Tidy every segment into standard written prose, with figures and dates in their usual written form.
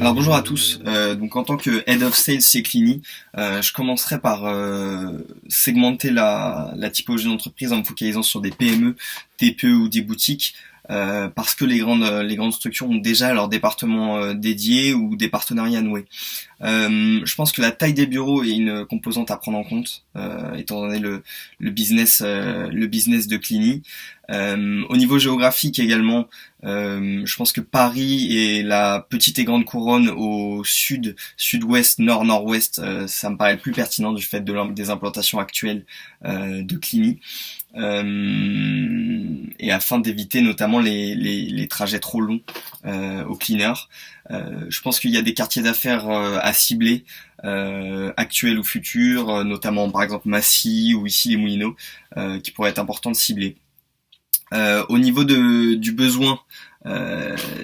Alors bonjour à tous. Donc en tant que Head of Sales chez Clini, je commencerai par segmenter la typologie d'entreprise en me focalisant sur des PME, TPE ou des boutiques, parce que les grandes structures ont déjà leur département dédié ou des partenariats noués. Je pense que la taille des bureaux est une composante à prendre en compte, étant donné le business de Clini. Au niveau géographique également, je pense que Paris et la petite et grande couronne au sud, sud-ouest, nord, nord-ouest, ça me paraît le plus pertinent du fait des implantations actuelles de Clini. Et afin d'éviter notamment les trajets trop longs aux cleaners. Je pense qu'il y a des quartiers d'affaires à cibler, actuels ou futurs, notamment par exemple Massy ou ici les Moulineaux, qui pourraient être importants de cibler. Au niveau du besoin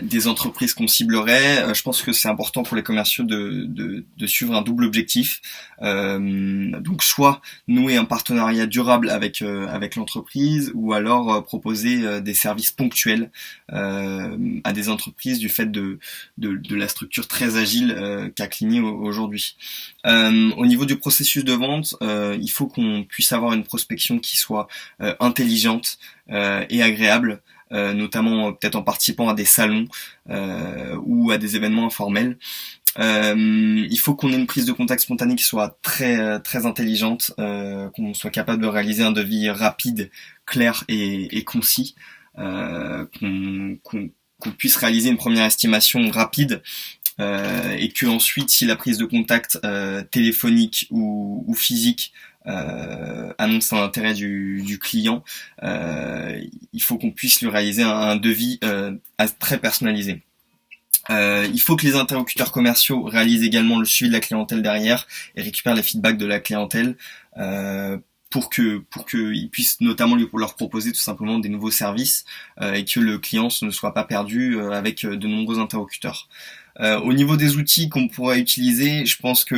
des entreprises qu'on ciblerait, je pense que c'est important pour les commerciaux de suivre un double objectif. Donc soit nouer un partenariat durable avec l'entreprise, ou alors proposer des services ponctuels à des entreprises du fait de la structure très agile qu'a Clini aujourd'hui. Au niveau du processus de vente, il faut qu'on puisse avoir une prospection qui soit intelligente et agréable, notamment peut-être en participant à des salons ou à des événements informels. Il faut qu'on ait une prise de contact spontanée qui soit très intelligente, qu'on soit capable de réaliser un devis rapide, clair et concis, qu'on puisse réaliser une première estimation rapide, et que ensuite, si la prise de contact téléphonique ou physique annonce un intérêt du client, il faut qu'on puisse lui réaliser un devis très personnalisé. Il faut que les interlocuteurs commerciaux réalisent également le suivi de la clientèle derrière et récupèrent les feedbacks de la clientèle, pour qu'ils puissent notamment leur proposer tout simplement des nouveaux services, et que le client ne soit pas perdu avec de nombreux interlocuteurs. Au niveau des outils qu'on pourrait utiliser, je pense que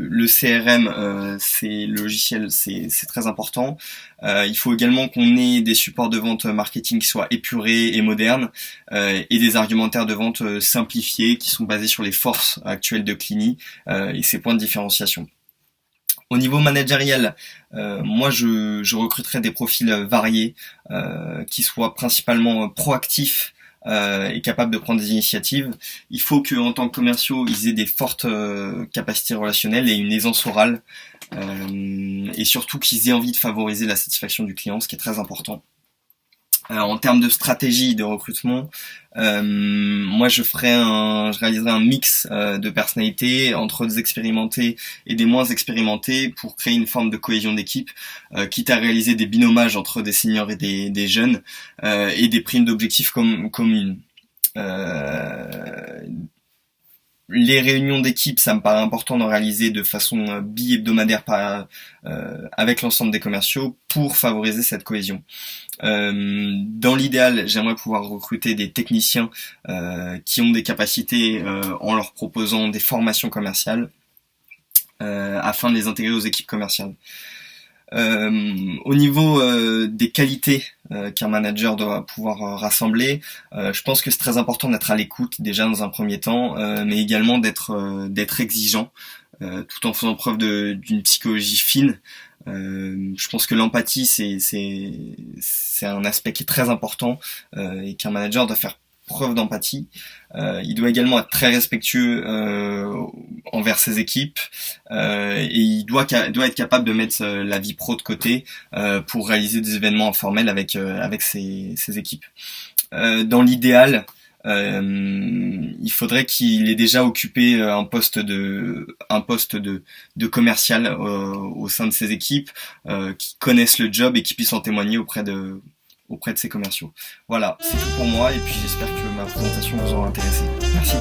le CRM, c'est le logiciel, c'est très important. Il faut également qu'on ait des supports de vente marketing qui soient épurés et modernes, et des argumentaires de vente simplifiés qui sont basés sur les forces actuelles de Clini et ses points de différenciation. Au niveau managérial, moi je recruterais des profils variés, qui soient principalement proactifs et capables de prendre des initiatives. Il faut qu'en tant que commerciaux, ils aient des fortes capacités relationnelles et une aisance orale, et surtout qu'ils aient envie de favoriser la satisfaction du client, ce qui est très important. En termes de stratégie de recrutement, moi je réaliserais un mix de personnalités entre des expérimentés et des moins expérimentés pour créer une forme de cohésion d'équipe, quitte à réaliser des binomages entre des seniors et des jeunes, et des primes d'objectifs communes. Les réunions d'équipe, ça me paraît important d'en réaliser de façon bi-hebdomadaire avec l'ensemble des commerciaux pour favoriser cette cohésion. Dans l'idéal, j'aimerais pouvoir recruter des techniciens qui ont des capacités, en leur proposant des formations commerciales, afin de les intégrer aux équipes commerciales. Au niveau des qualités qu'un manager doit pouvoir rassembler, je pense que c'est très important d'être à l'écoute déjà dans un premier temps, mais également d'être exigeant, tout en faisant preuve d'une psychologie fine. Je pense que l'empathie c'est un aspect qui est très important, et qu'un manager doit faire preuve d'empathie. Il doit également être très respectueux envers ses équipes, et il doit être capable de mettre la vie pro de côté pour réaliser des événements informels avec ses équipes. Dans l'idéal, il faudrait qu'il ait déjà occupé un poste de commercial au sein de ses équipes, qui connaissent le job et qui puissent en témoigner auprès de ses commerciaux. Voilà, c'est tout pour moi, et puis j'espère que ma présentation vous aura intéressé. Merci.